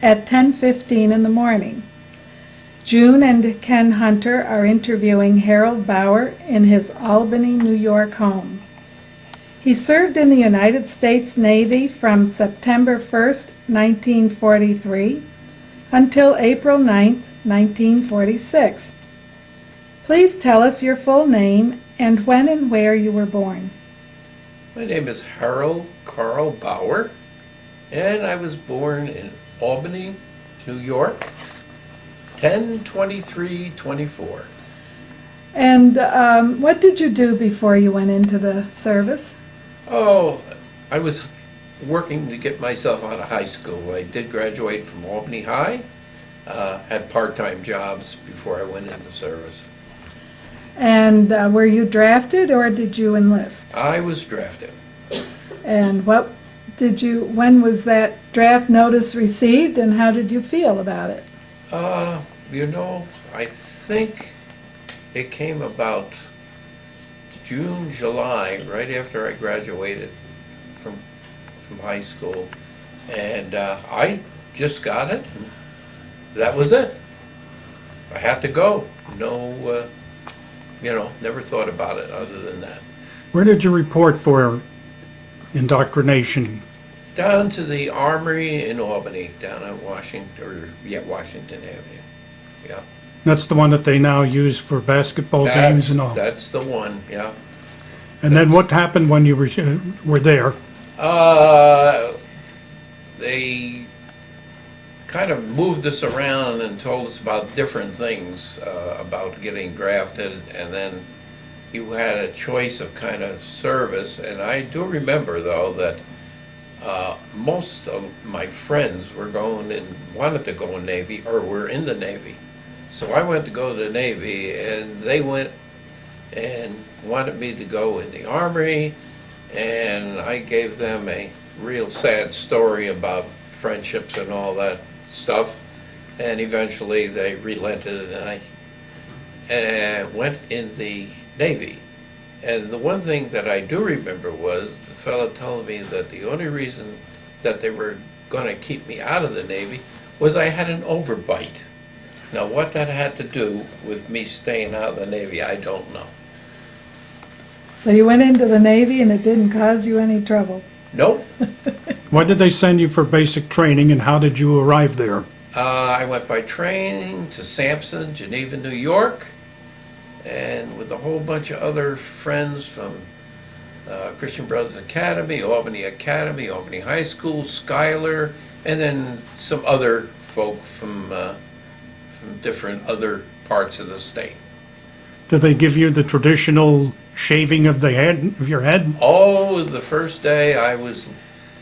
at 10:15 in the morning. June and Ken Hunter are interviewing Harold Bauer in his Albany, New York home. He served in the United States Navy from September 1st, 1943 until April 9th, 1946. Please tell us your full name and when and where you were born. My name is Harold Karl Bauer, and I was born in Albany, New York, 10/23/24. And what did you do before you went into the service? Oh, I was working to get myself out of high school. I did graduate from Albany High, had part-time jobs before I went into service. And were you drafted or did you enlist? I was drafted. And when was that draft notice received and how did you feel about it? I think it came about June, July, right after I graduated from high school. And I just got it. And that was it. I had to go. No, never thought about it other than that. Where did you report for indoctrination? Down to the Armory in Albany, down on Washington Avenue. Yeah. That's the one that they now use for basketball games and all. That's the one, yeah. And then what happened when you were there? They kind of moved us around and told us about different things about getting drafted, and then you had a choice of kind of service. And I do remember, though, that most of my friends wanted to go in Navy or were in the Navy. So I went to go to the Navy, and they went and wanted me to go in the Army, and I gave them a real sad story about friendships and all that stuff, and eventually they relented, and I went in the Navy. And the one thing that I do remember was the fellow telling me that the only reason that they were going to keep me out of the Navy was I had an overbite. Now, what that had to do with me staying out of the Navy, I don't know. So you went into the Navy and it didn't cause you any trouble? Nope. Why did they send you for basic training, and how did you arrive there? I went by train to Sampson, Geneva, New York, and with a whole bunch of other friends from Christian Brothers Academy, Albany High School, Schuyler, and then some other folk from different other parts of the state. Did they give you the traditional shaving of your head? Oh, the first day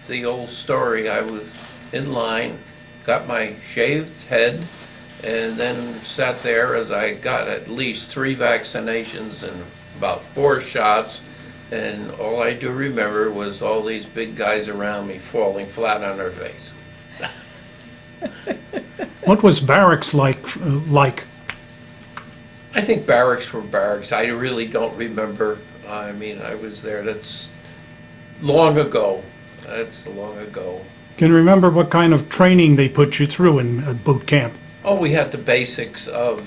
the old story, I was in line, got my shaved head, and then sat there as I got at least 3 vaccinations and about 4 shots, and all I do remember was all these big guys around me falling flat on their face. What was barracks like? I think barracks were barracks. I really don't remember. I mean, I was there. That's long ago. Can you remember what kind of training they put you through in boot camp? Oh, we had the basics of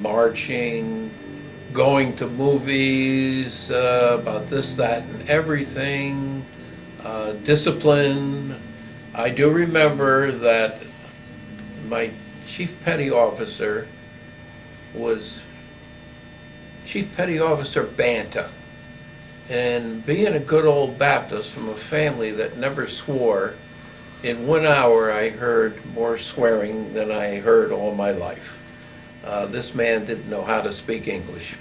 marching, going to movies, about this, that, and everything, discipline. I do remember that my chief petty officer was Chief Petty Officer Banta. And being a good old Baptist from a family that never swore, in 1 hour I heard more swearing than I heard all my life. This man didn't know how to speak English,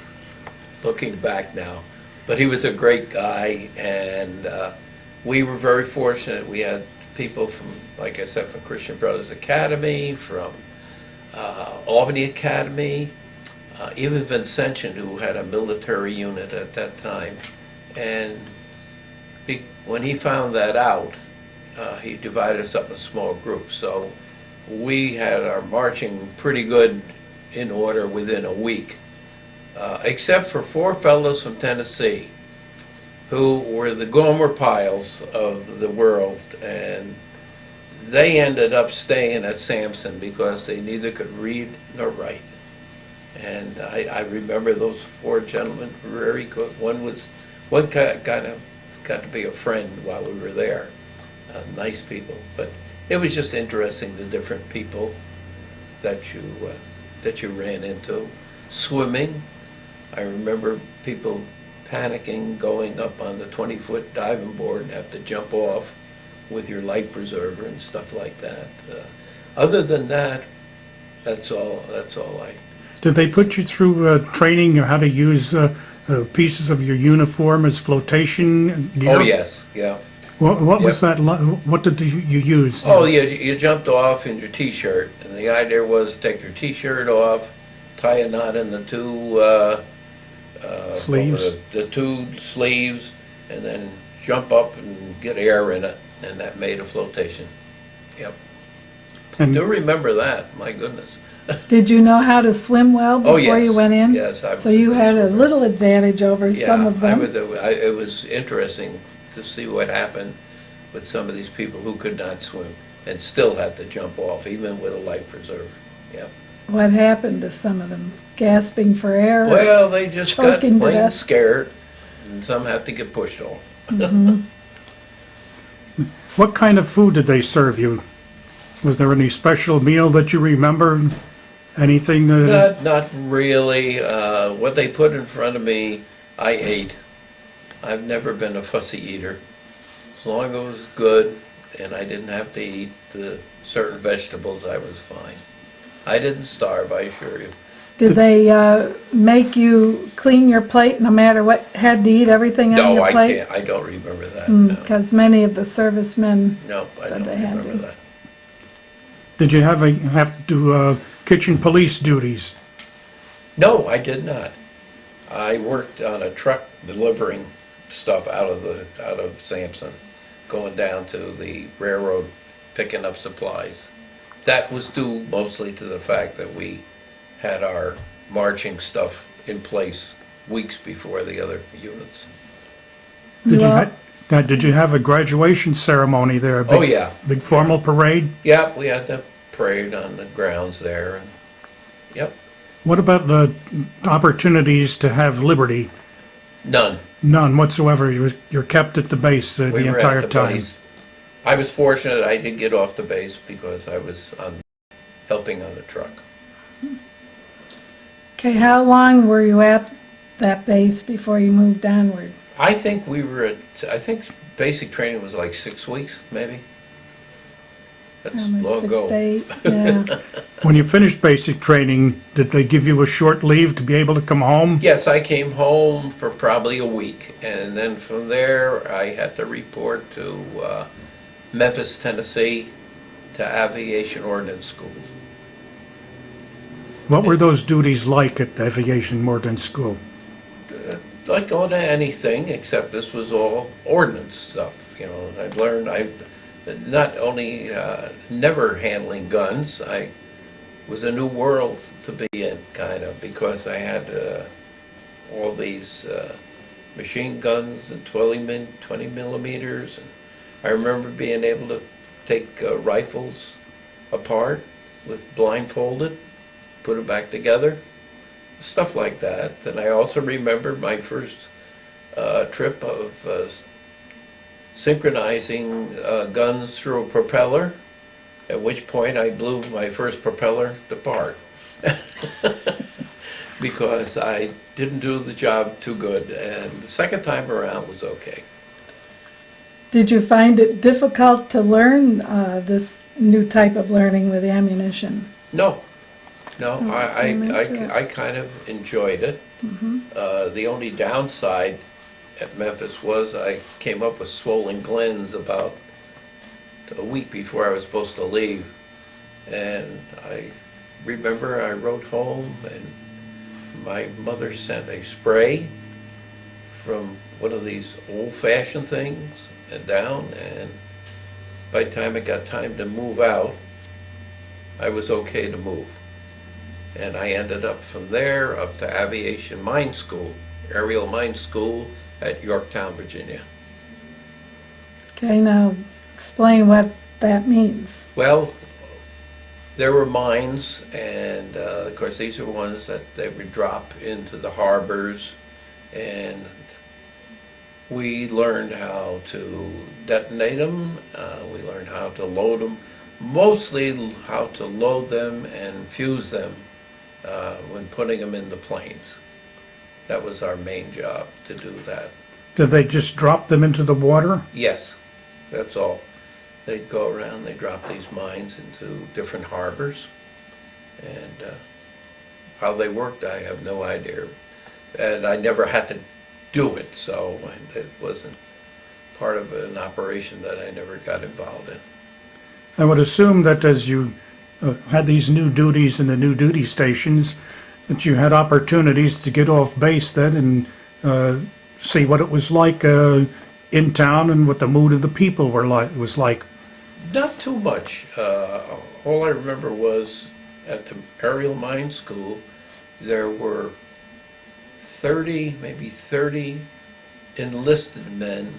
looking back now. But he was a great guy, and we were very fortunate. We had people from, like I said, from Christian Brothers Academy, from Albany Academy, even Vincentian, who had a military unit at that time. And when he found that out, he divided us up in small groups. So we had our marching pretty good in order within a week, except for 4 fellows from Tennessee who were the Gomer Piles of the world, and they ended up staying at Sampson because they neither could read nor write. And I remember those four gentlemen very good. One got to be a friend while we were there. Nice people, but it was just interesting, the different people that you ran into. Swimming, I remember people panicking, going up on the 20-foot diving board and have to jump off with your life preserver and stuff like that. Other than that, that's all I. Did they put you through training of how to use pieces of your uniform as flotation gear? Oh, yes, yeah. What was Yep. that? What did you use? Oh, you jumped off in your T-shirt, and the idea was to take your T-shirt off, tie a knot in the two Sleeves? the two sleeves, and then jump up and get air in it, and that made a flotation. Yep. And Do remember that? My goodness. Did you know how to swim well Oh, before yes. you went in? Yes, I was So a you good had a swimmer. little advantage over some of them. It was interesting to see what happened with some of these people who could not swim and still had to jump off, even with a life preserver. Yeah. What happened to some of them? Gasping for air? Well, they just got choking to plain death? scared, and some had to get pushed off. what kind of food did they serve you? Was there any special meal that you remember? Anything? Not really. What they put in front of me, I ate. I've never been a fussy eater. As long as it was good and I didn't have to eat the certain vegetables, I was fine. I didn't starve, I assure you. Did they make you clean your plate no matter what, had to eat everything on No, your I plate? can't. I don't remember that. No, Because many of the servicemen, no, I said don't they had remember to. that. Did you have to do kitchen police duties? No, I did not. I worked on a truck delivering stuff out of Sampson, going down to the railroad, picking up supplies. That was due mostly to the fact that we had our marching stuff in place weeks before the other units. Did you have a graduation ceremony there? A big, Oh, yeah. Big formal parade? Yep, we had the parade on the grounds there, and yep, What about the opportunities to have liberty? none. None whatsoever. You're kept at the base the We were entire at the time. base. I was fortunate I did get off the base because I was helping on the truck. Okay, how long were you at that base before you moved onward? I think basic training was like 6 weeks, maybe. That's Almost long 6 ago. to 8, yeah. When you finished basic training, did they give you a short leave to be able to come home? Yes, I came home for probably a week, and then from there, I had to report to Memphis, Tennessee, to Aviation Ordnance School. What were those duties like at Aviation Ordnance School? Like going to anything, except this was all ordnance stuff, you know. I've not only never handling guns, I was a new world to be in, kind of, because I had all these machine guns and 20 millimeters. And I remember being able to take rifles apart with blindfolded, put it back together, stuff like that. And I also remember my first trip of synchronizing guns through a propeller, at which point I blew my first propeller apart because I didn't do the job too good, and the second time around was okay. Did you find it difficult to learn this new type of learning with ammunition? No, I'm into it. I kind of enjoyed it. The only downside at Memphis was I came up with swollen glands about a week before I was supposed to leave. And I remember I wrote home and my mother sent a spray from one of these old-fashioned things and down, and by the time it got time to move out, I was okay to move. And I ended up from there up to Aviation Mine School, Aerial Mine School at Yorktown, Virginia. Okay, now explain what that means. Well, there were mines, and of course, these are ones that they would drop into the harbors, and we learned how to detonate them, we learned how to load them, mostly how to load them and fuse them when putting them in the planes. That was our main job, to do that. Did they just drop them into the water? Yes, that's all. They'd go around, they drop these mines into different harbors, and how they worked, I have no idea. And I never had to do it, so it wasn't part of an operation that I never got involved in. I would assume that as you had these new duties in the new duty stations, that you had opportunities to get off base then and see what it was like in town and what the mood of the people was like. Not too much. All I remember was at the aerial mine school, there were 30, maybe 30 enlisted men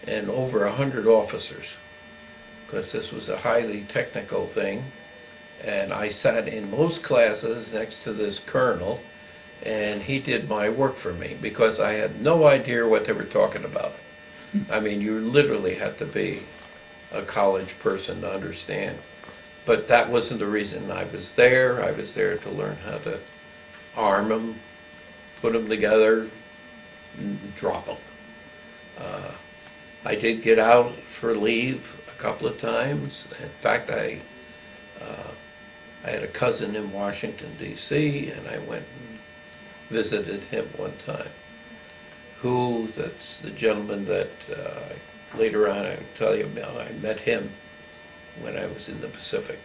and over 100 officers, because this was a highly technical thing. And I sat in most classes next to this colonel, and he did my work for me because I had no idea what they were talking about. I mean, you literally had to be a college person to understand. But that wasn't the reason I was there. I was there to learn how to arm them, put them together, and drop them. I did get out for leave a couple of times. In fact, I had a cousin in Washington, D.C., and I went and visited him one time. That's the gentleman that later on I'll tell you about. I met him when I was in the Pacific.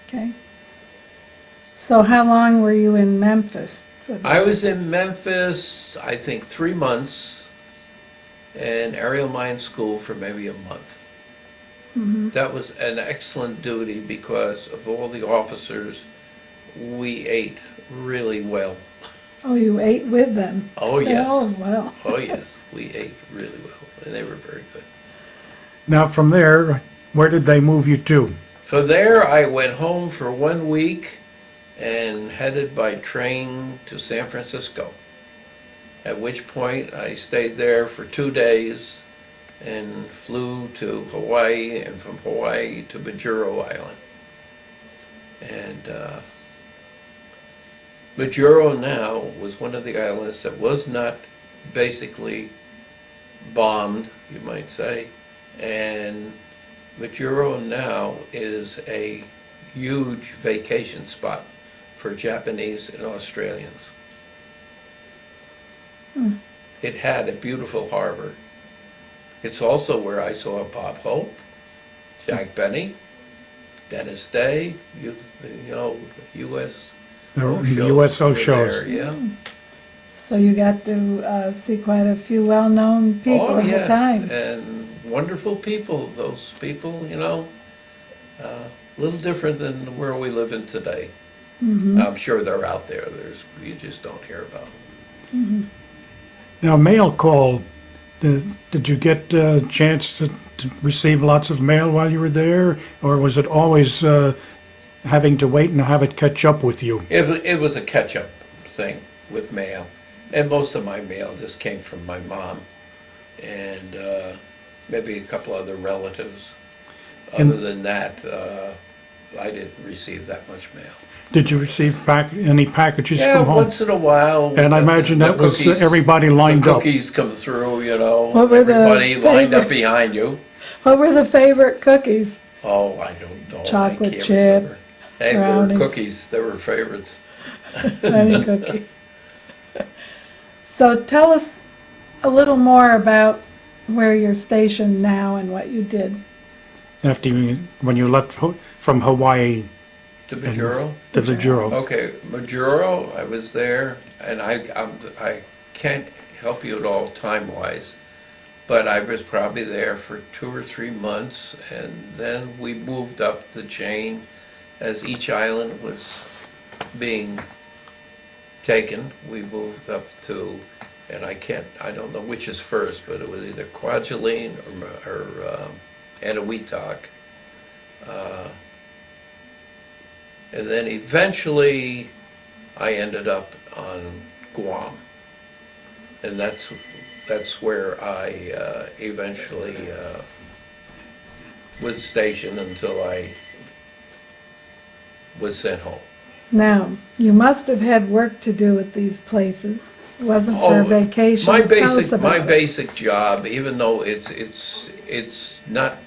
Okay. So how long were you in Memphis? I was in Memphis, I think 3 months, and aerial mine school for maybe a month. Mm-hmm. That was an excellent duty because of all the officers, we ate really well. Oh, you ate with them? Oh, yes. Oh, well. Oh, yes, we ate really well, and they were very good. Now from there, where did they move you to? From there, I went home for 1 week and headed by train to San Francisco, at which point I stayed there for 2 days and flew to Hawaii, and from Hawaii to Majuro Island. And Majuro now was one of the islands that was not basically bombed, you might say, and Majuro now is a huge vacation spot for Japanese and Australians. It had a beautiful harbor. It's also where I saw Bob Hope, Jack Benny, Dennis Day, you know, USO USO shows. There, yeah. So you got to see quite a few well-known people Oh, at yes, the time. and wonderful people, those people, you know, a little different than the world we live in today. Mm-hmm. I'm sure they're out there, you just don't hear about them. Mm-hmm. Now, mail call, did you get a chance to receive lots of mail while you were there? Or was it always having to wait and have it catch up with you? It was a catch-up thing with mail, and most of my mail just came from my mom and maybe a couple other relatives. Other than that, I didn't receive that much mail. Did you receive any packages Yeah, from home? once in a while. And I imagine that was cookies, everybody lined the up. cookies come through, you know. What were the Everybody lined up favorite- behind you. What were the favorite cookies? Oh, I don't know. Chocolate I can't chip, remember. Hey, they were brownies. cookies. They were favorites. Any cookie. So tell us a little more about where you're stationed now and what you did. When you left from Hawaii To Majuro? to Majuro. Okay, Majuro, I was there, and I can't help you at all time-wise, but I was probably there for 2 or 3 months, and then we moved up the chain as each island was being taken. We moved up to, and I don't know which is first, but it was either Kwajalein or Eniwetok. And then eventually I ended up on Guam. And that's where I eventually was stationed until I was sent home. Now, you must have had work to do at these places. It wasn't for a vacation. My Tell us basic, my about it. basic job, even though it's not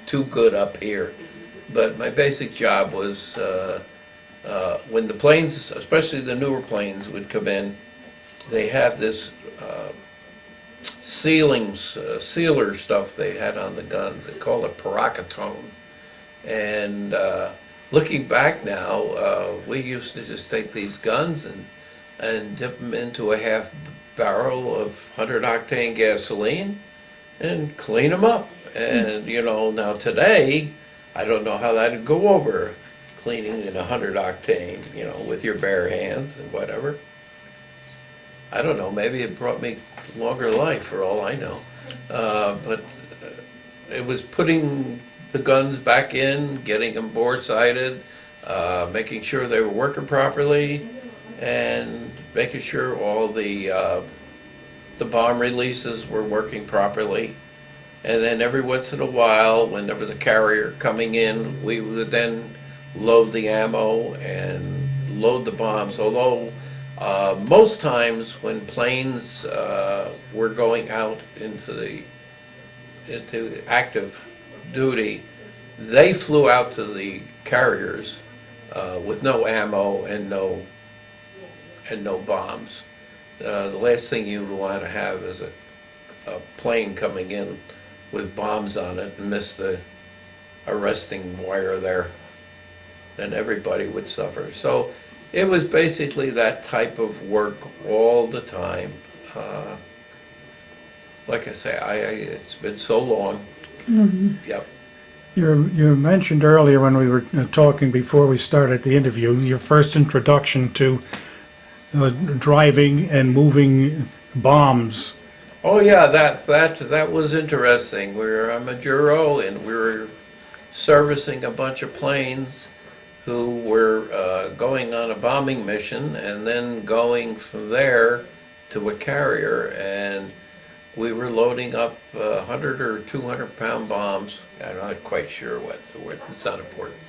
too good up here, but my basic job was when the planes, especially the newer planes, would come in, they had this sealer stuff they had on the guns. They called it paracatone. And looking back now, we used to just take these guns and dip them into a half barrel of 100 octane gasoline and clean them up. And you know, now today, I don't know how that'd go over, cleaning in 100 octane, you know, with your bare hands and whatever. I don't know, maybe it brought me longer life for all I know. But it was putting the guns back in, getting them bore-sighted, making sure they were working properly, and making sure all the bomb releases were working properly. And then every once in a while, when there was a carrier coming in, we would then load the ammo and load the bombs. Although most times when planes were going out into active duty, they flew out to the carriers with no ammo and no bombs. The last thing you would want to have is a plane coming in with bombs on it and miss the arresting wire there. Then everybody would suffer. So it was basically that type of work all the time. Like I say, it's been so long. Mhm. Yep. You mentioned earlier when we were talking before we started the interview, your first introduction to driving and moving bombs. Oh yeah, that was interesting. I'm a Juro, and we were servicing a bunch of planes who were going on a bombing mission and then going from there to a carrier, and we were loading up 100 or 200 pound bombs. I'm not quite sure what it's not important.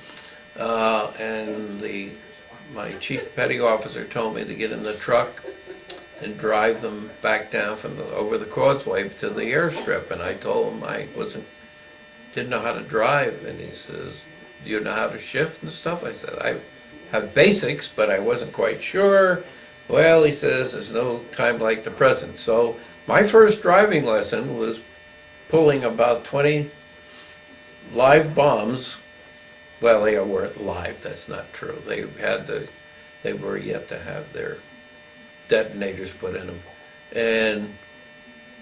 And my chief petty officer told me to get in the truck and drive them back down over the causeway to the airstrip. And I told him I didn't know how to drive. And he says, "Do you know how to shift and stuff?" I said, "I have basics, but I wasn't quite sure." Well, he says, "There's no time like the present." So my first driving lesson was pulling about 20 live bombs. Well, they weren't live, that's not true. They were yet to have their detonators put in them.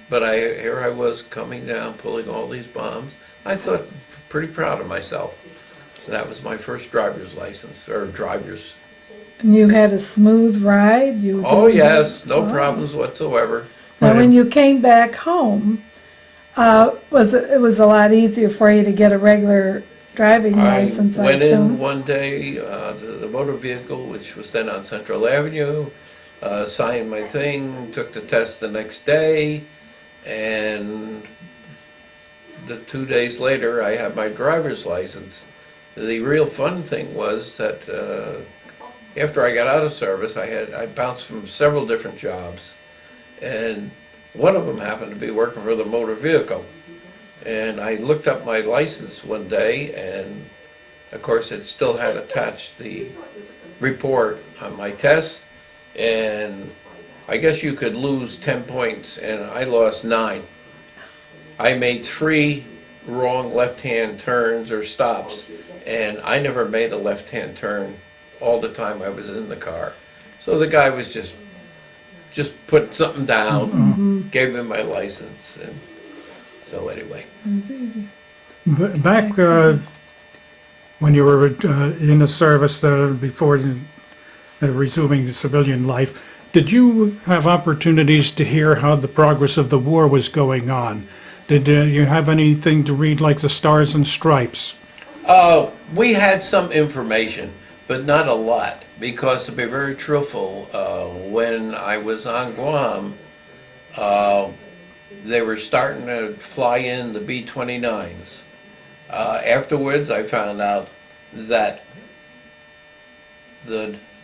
But here I was coming down, pulling all these bombs. I thought pretty proud of myself. That was my first driver's license, or driver's. And you had a smooth ride? You Oh didn't yes, have- no Wow. problems whatsoever. Now, when you came back home, it was a lot easier for you to get a regular driving license, I I went in assume? one day, the motor vehicle, which was then on Central Avenue, signed my thing, took the test the next day, and the 2 days later I had my driver's license. The real fun thing was that after I got out of service, I bounced from several different jobs, and one of them happened to be working for the motor vehicle. And I looked up my license one day, and of course it still had attached the report on my test, and I guess you could lose 10 points, and I lost 9. I made 3 wrong left-hand turns or stops, and I never made a left-hand turn all the time I was in the car. So the guy was just put something down, gave me my license, and so anyway. It was easy. Back when you were in the service before resuming civilian life, did you have opportunities to hear how the progress of the war was going on? Did you have anything to read like the Stars and Stripes? We had some information, but not a lot, because to be very truthful, when I was on Guam, they were starting to fly in the B-29s. Afterwards, I found out that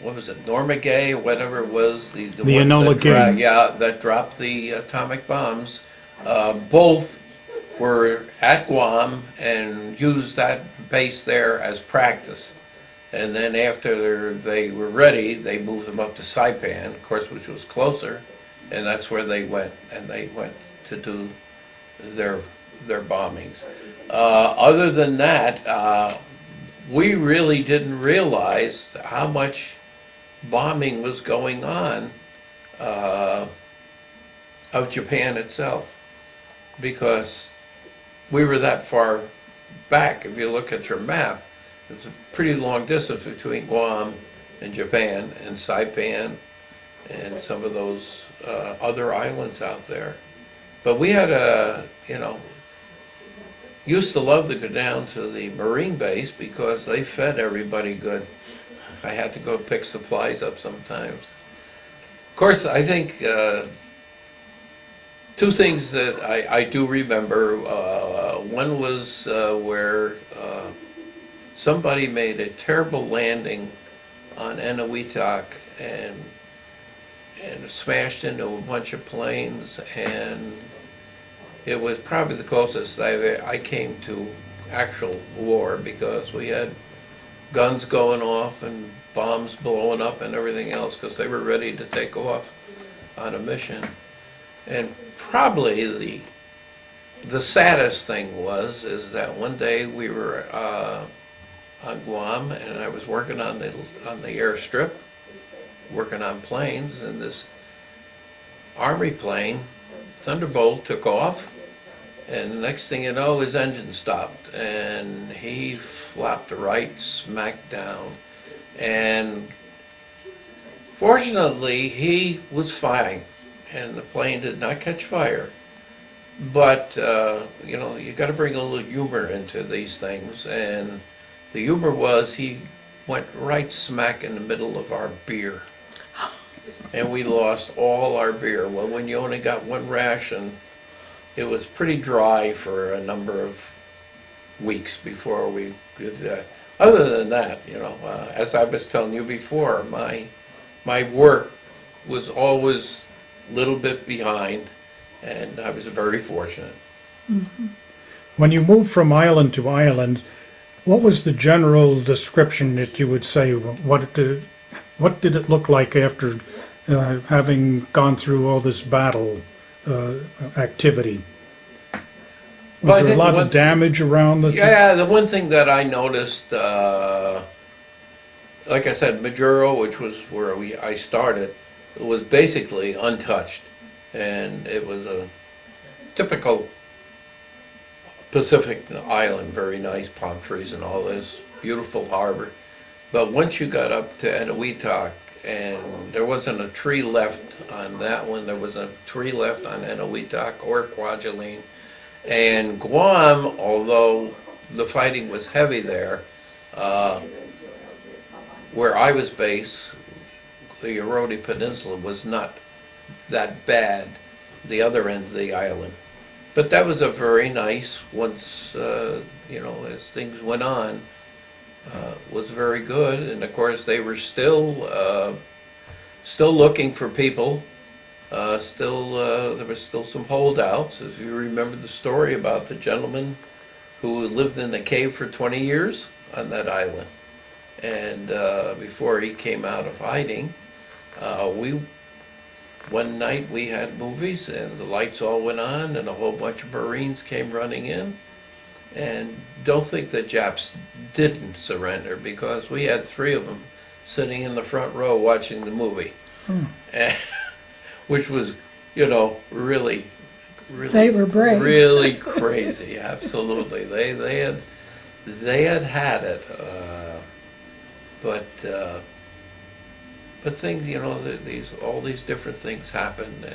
what was it, Norma Gay, whatever it was, the ones Enola Gay. that dropped the atomic bombs, both were at Guam and used that base there as practice. And then after they were ready, they moved them up to Saipan, of course, which was closer, and that's where they went, and they went to do their bombings. Other than that, we really didn't realize how much bombing was going on of Japan itself, because we were that far back. If you look at your map, it's a pretty long distance between Guam and Japan and Saipan and some of those other islands out there. But we had used to love to go down to the Marine base because they fed everybody good. I had to go pick supplies up sometimes. Of course, I think two things that I do remember. One was where somebody made a terrible landing on Eniwetok and smashed into a bunch of planes, and it was probably the closest I came to actual war, because we had guns going off and bombs blowing up and everything else, because they were ready to take off on a mission. And probably the saddest thing is that one day we were on Guam, and I was working on the airstrip, working on planes, and this Army plane, Thunderbolt, took off, and the next thing you know, his engine stopped, and he flopped right smack down. And fortunately, he was fine, and the plane did not catch fire. But, you got to bring a little humor into these things, and the humor was he went right smack in the middle of our beer. And we lost all our beer. Well, when you only got one ration, it was pretty dry for a number of weeks before we did that. Other than that, as I was telling you before, my work was always a little bit behind, and I was very fortunate. Mm-hmm. When you moved from island to island, what was the general description that you would say? What did it look like after having gone through all this battle activity? Was there a lot of damage around the... Yeah, the one thing that I noticed, like I said, Majuro, which was where I started, it was basically untouched. And it was a typical Pacific island, very nice palm trees and all this, beautiful harbor. But once you got up to Eniwetok, and there wasn't a tree left on that one, there was a tree left on Eniwetok or Kwajalein. And Guam, although the fighting was heavy there, where I was based, the Orodi Peninsula was not that bad, the other end of the island. But that was a very nice, once, as things went on, was very good. And of course, they were still looking for people. There was still some holdouts. If you remember the story about the gentleman who lived in the cave for 20 years on that island. And before he came out of hiding, one night we had movies, and the lights all went on, and a whole bunch of Marines came running in. And don't think the Japs didn't surrender, because we had 3 of them sitting in the front row watching the movie. And, which was, really They were brave. really crazy. Absolutely, they had it, but things, all these different things happened,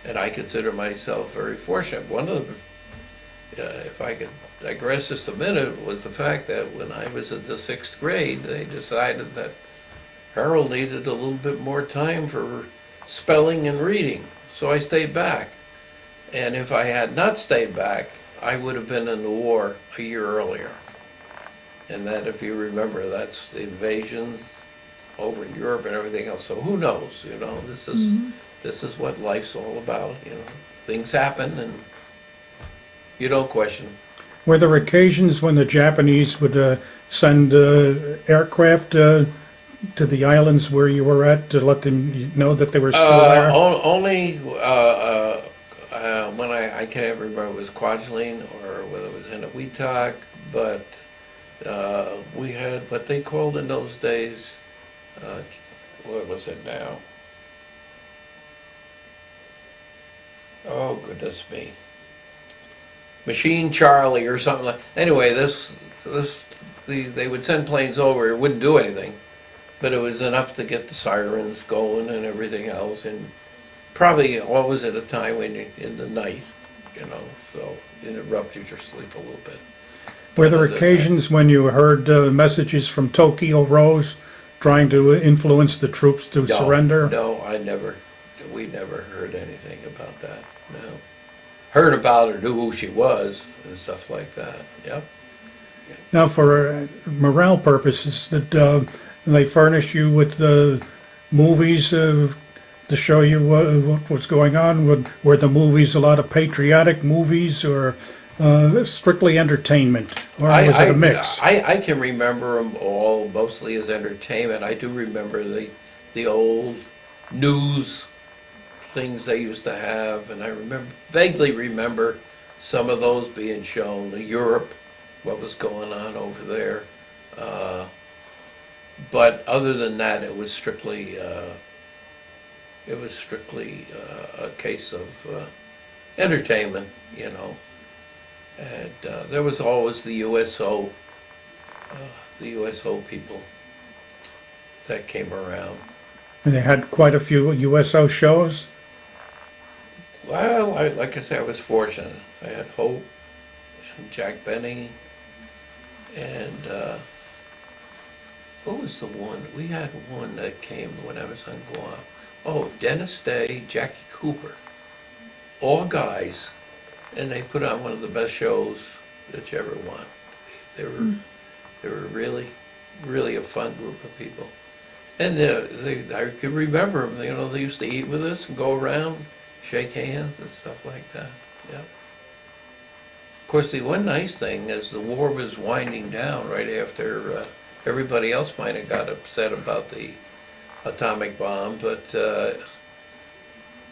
and I consider myself very fortunate. One of if I could digress just a minute, was the fact that when I was in the 6th grade, they decided that Harold needed a little bit more time for spelling and reading, so I stayed back. And if I had not stayed back, I would have been in the war a year earlier. And that, if you remember, that's the invasions over in Europe and everything else. So who knows, you know, this is what life's all about, you know. Things happen and you don't question. Were there occasions when the Japanese would send aircraft to the islands where you were at to let them know that they were still there? Only when I can't remember, it was Kwajalein or whether it was in Wetak, but we had what they called in those days, what was it now? Oh, goodness me. Machine Charlie or something like. Anyway, they would send planes over. It wouldn't do anything, but it was enough to get the sirens going and everything else. And probably what was at a time when you in the night, you know, so interrupted your sleep a little bit. Were there occasions when you heard messages from Tokyo Rose trying to influence the troops to surrender? No, we never heard anything about that, no. Heard about her, knew who she was, and stuff like that, yep. Now, for morale purposes, did they furnish you with movies to show you what was going on? Were the movies a lot of patriotic movies or strictly entertainment? Or was it a mix? I can remember them all mostly as entertainment. I do remember the old news things they used to have, and I vaguely remember some of those being shown. Europe, what was going on over there. But other than that, it was strictly a case of entertainment, you know. And there was always the USO people that came around. And they had quite a few USO shows? Well, like I say, I was fortunate. I had Hope and Jack Benny and what was the one? We had one that came when I was on Guam. Oh, Dennis Day, Jackie Cooper. All guys. And they put on one of the best shows that you ever want. They were really, really a fun group of people. And I could remember them, you know, they used to eat with us and go around, shake hands and stuff like that, yeah. Of course, the one nice thing is the war was winding down right after everybody else might have got upset about the atomic bomb, but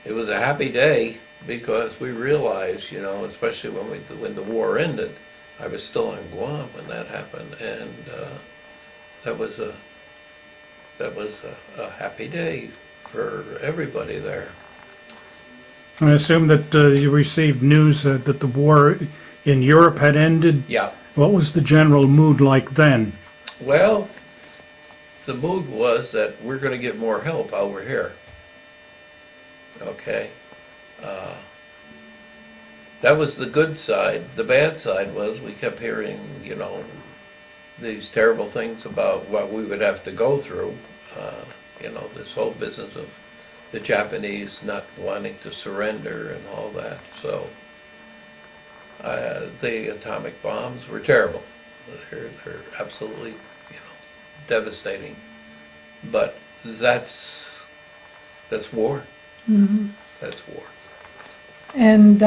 it was a happy day because we realized, you know, especially when the war ended, I was still in Guam when that happened, and that was a happy day for everybody there. I assume that you received news that the war in Europe had ended. Yeah. What was the general mood like then? Well, the mood was that we're going to get more help over here. Okay. That was the good side. The bad side was we kept hearing, you know, these terrible things about what we would have to go through. You know, this whole business of the Japanese not wanting to surrender and all that. So the atomic bombs were terrible. They're absolutely, you know, devastating. But that's war. Mm-hmm. That's war. And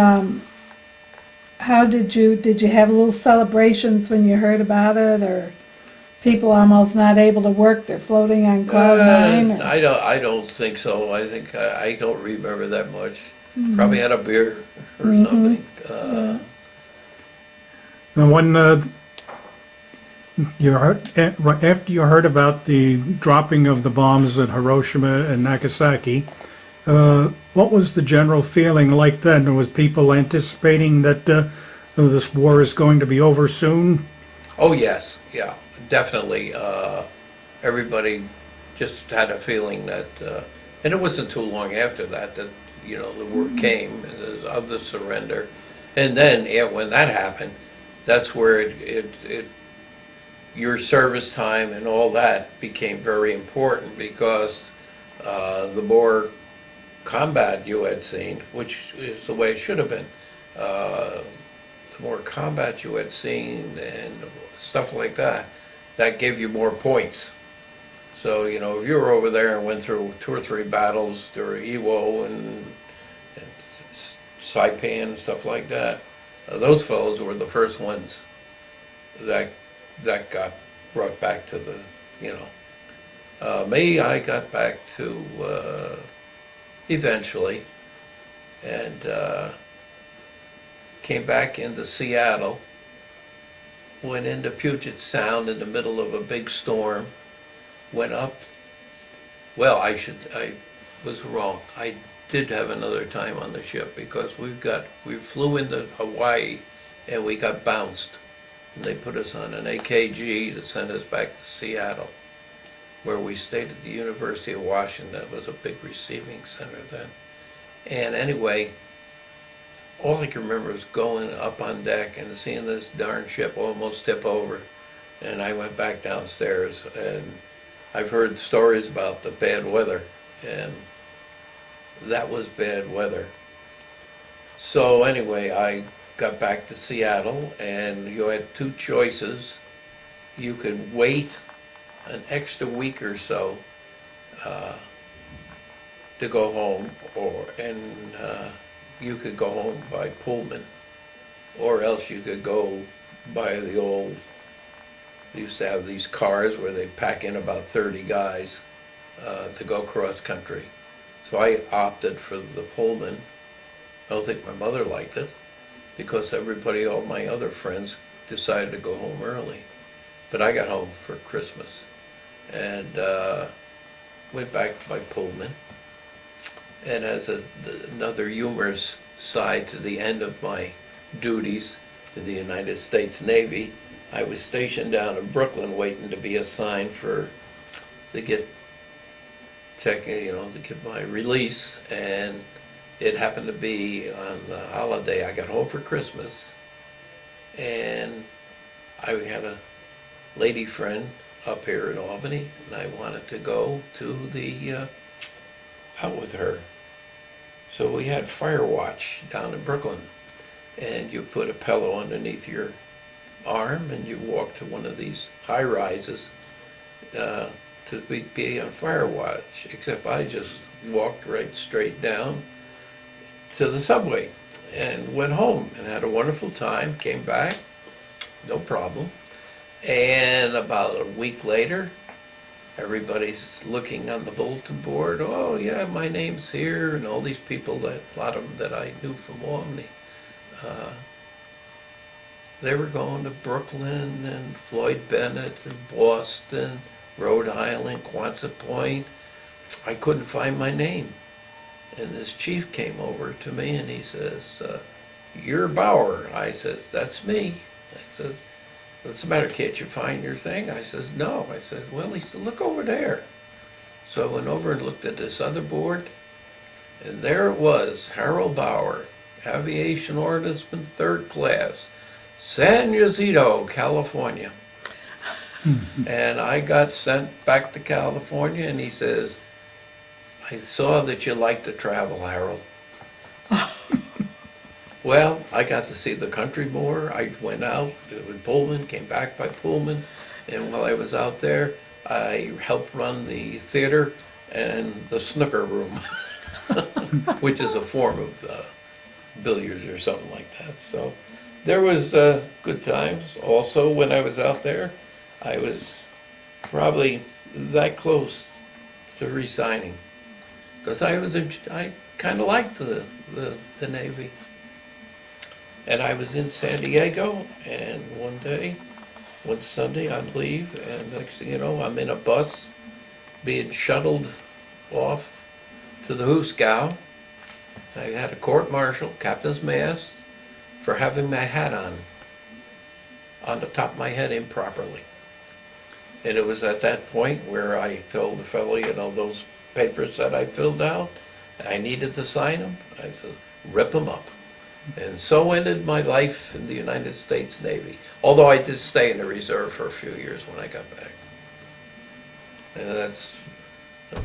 how did you have little celebrations when you heard about it, or people almost not able to work, they're floating on cloud nine? Or? I don't think so. I think I don't remember that much. Mm-hmm. Probably had a beer or Mm-hmm. something. Yeah. And when after you heard about the dropping of the bombs at Hiroshima and Nagasaki, what was the general feeling like then? Was people anticipating that this war is going to be over soon? Oh yes, yeah, definitely. Everybody just had a feeling that, and it wasn't too long after that, you know, the word came of the surrender. And then, yeah, when that happened, that's where your service time and all that became very important, because the more combat you had seen, which is the way it should have been, the more combat you had seen and stuff like that, that gave you more points. So, you know, if you were over there and went through 2 or 3 battles during Iwo and Saipan and stuff like that, those fellows were the first ones that got brought back to the, you know. Me, I got back to eventually, and came back into Seattle, went into Puget Sound in the middle of a big storm, went up. Well, I was wrong. I did have another time on the ship, because we flew into Hawaii and we got bounced. And they put us on an AKG to send us back to Seattle, where we stayed at the University of Washington. That was a big receiving center then. And anyway, all I can remember was going up on deck and seeing this darn ship almost tip over. And I went back downstairs, and I've heard stories about the bad weather, and that was bad weather. So anyway, I got back to Seattle, and you had 2 choices. You could wait an extra week or so to go home, and you could go home by Pullman, or else you could go by the old, they used to have these cars where they'd pack in about 30 guys to go cross country. So I opted for the Pullman. I don't think my mother liked it, because all my other friends decided to go home early. But I got home for Christmas, and went back by Pullman. And as another humorous side to the end of my duties in the United States Navy, I was stationed down in Brooklyn waiting to be assigned to get my release, and it happened to be on the holiday. I got home for Christmas, and I had a lady friend up here in Albany, and I wanted to go to out with her. So we had fire watch down in Brooklyn, and you put a pillow underneath your arm, and you walk to one of these high rises to be on fire watch, except I just walked right straight down to the subway and went home and had a wonderful time, came back, no problem. And about a week later, everybody's looking on the bulletin board, oh yeah, my name's here, and all these people, a lot of them that I knew from Albany, they were going to Brooklyn and Floyd Bennett and Boston, Rhode Island, Quonset Point. I couldn't find my name. And this chief came over to me and he says, you're Bauer. I says, that's me. I says, what's the matter, can't you find your thing? I says, no. I says, well, he said, look over there. So I went over and looked at this other board, and there it was, Karl Bauer, Aviation ordnanceman, 3rd class, San Ysidro, California. And I got sent back to California, and he says, I saw that you like to travel, Harold. Well, I got to see the country more. I went out with Pullman, came back by Pullman, and while I was out there, I helped run the theater and the snooker room, which is a form of billiards or something like that. So there was good times. Also, when I was out there, I was probably that close to resigning, because I kind of liked the Navy. And I was in San Diego, and one Sunday on leave, and next thing you know, I'm in a bus being shuttled off to the Hooskow. I had a court-martial, captain's mast, for having my hat on the top of my head improperly. And it was at that point where I told the fellow, those papers that I filled out, I needed to sign them. I said, rip them up. And so ended my life in the United States Navy. Although I did stay in the reserve for a few years when I got back. And that's,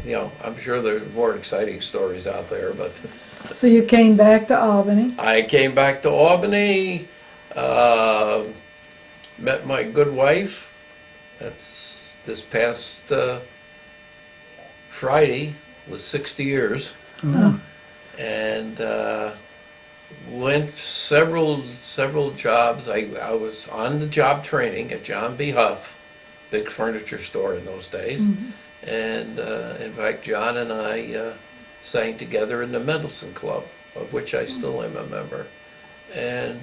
you know, I'm sure there's more exciting stories out there, but So you came back to Albany. I came back to Albany, met my good wife. That's this past Friday was 60 years. Oh. And went several jobs. I was on the job training at John B. Huff, big furniture store in those days. And in fact, John and I sang together in the Mendelssohn Club, of which I still am a member. And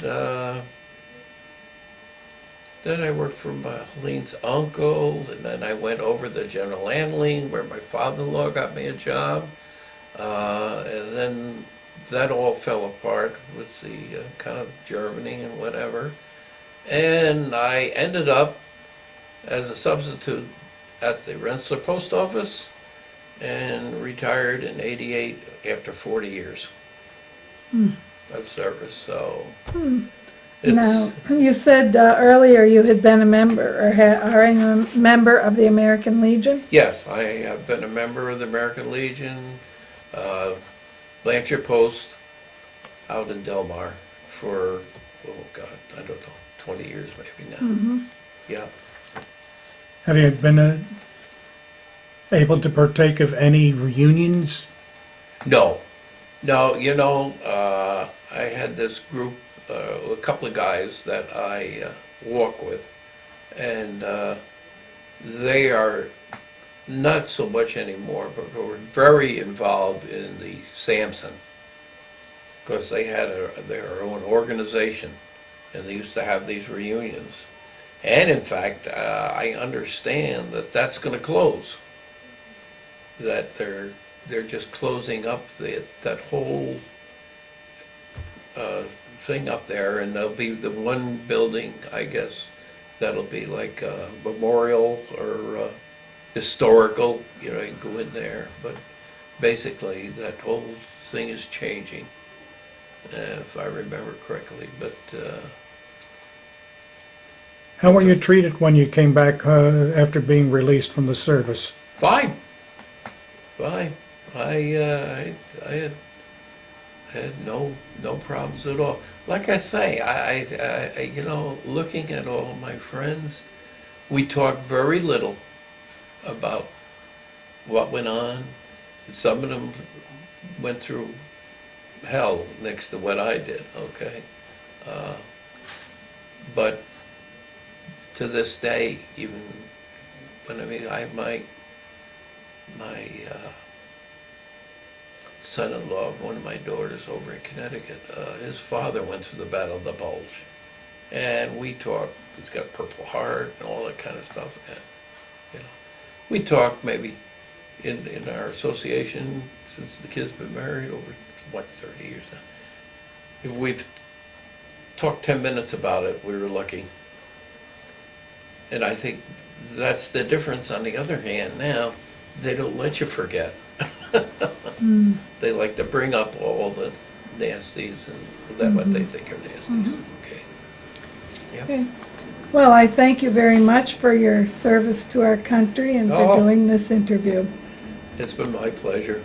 then I worked for Helene's uncle, and then I went over to General Handling, where my father-in-law got me a job. And then that all fell apart with the kind of Germany and whatever. And I ended up as a substitute at the Rensselaer Post Office and retired in '88 after 40 years of service. So Now, you said earlier you had been a member, or are a member of the American Legion? Yes, I have been a member of the American Legion, Blanchard Post out in Del Mar for, oh God, I don't know, 20 years maybe now. Yeah. Have you been able to partake of any reunions? No, you know, I had this group, a couple of guys that I walk with, and they are not so much anymore, but were very involved in the Samson, because they had their own organization, and they used to have these reunions. And in fact, I understand that that's going to close. That they're just closing up that whole thing up there, and there'll be the one building, I guess, that'll be like a memorial or historical. You know, you can go in there, but basically that whole thing is changing, if I remember correctly. But How were you treated when you came back after being released from the service? fine. I had no problems at all. Like I say, I you know, looking at all my friends, we talk very little about what went on. Some of them went through hell next to what I did, okay? But to this day, even when my son-in-law, one of my daughters over in Connecticut, his father went through the Battle of the Bulge, and we talked. He's got Purple Heart and all that kind of stuff. And, you know, we talked maybe in our association since the kid's been married over 30 years now. If we've talked 10 minutes about it, we were lucky. And I think that's the difference. On the other hand, now they don't let you forget. They like to bring up all the nasties and what they think are nasties. Okay. Yeah. Okay. Well, I thank you very much for your service to our country and for Oh. doing this interview. It's been my pleasure.